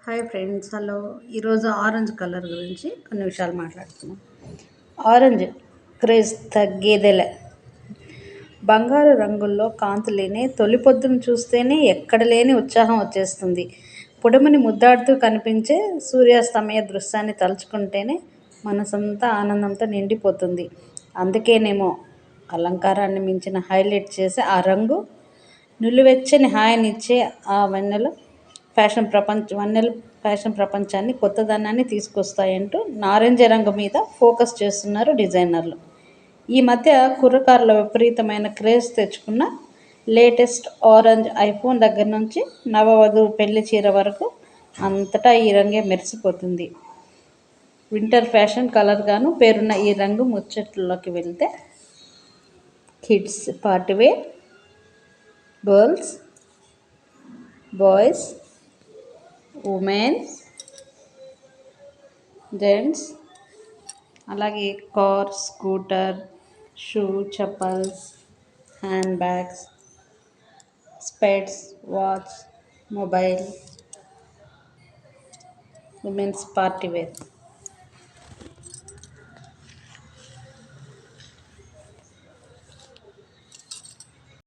Hi friends, hello. ఈరోజు orange colour గురించి కొన్ని విషయాలు మాట్లాడుతున్నాం. ఆరెంజ్ క్రేజ్ తగ్గేదేలే. బంగారు రంగుల్లో కాంతులేని తొలి పొద్దును చూస్తేనే ఎక్కడ లేని ఉత్సాహం వచ్చేస్తుంది. పొడమని ముద్దాడుతూ కనిపించే సూర్యాస్తమయ దృశ్యాన్ని తలుచుకుంటేనే మనసంతా ఆనందంతో నిండిపోతుంది. అందుకేనేమో అలంకారాన్ని మించిన హైలైట్ చేసే ఆ రంగు, నులివెచ్చని హాయినిచ్చే ఆ వన్నెలు ఫ్యాషన్ ప్రపంచాన్ని కొత్తదనాన్ని తీసుకొస్తాయంటూ నారింజ రంగు మీద ఫోకస్ చేస్తున్నారు డిజైనర్లు. ఈ మధ్య కుర్రకారుల విపరీతమైన క్రేజ్ తెచ్చుకున్న లేటెస్ట్ ఆరెంజ్ ఐఫోన్ దగ్గర నుంచి నవవధువు పెళ్లి చీర వరకు అంతటా ఈ రంగే మెరిసిపోతుంది. వింటర్ ఫ్యాషన్ కలర్గాను పేరున్న ఈ రంగు ముచ్చట్లోకి వెళ్తే kids party wear, girls, boys, women's, gents, అలాగే car, scooter, shoe, chappals, hand bags, specs, watch, mobile, women's party wear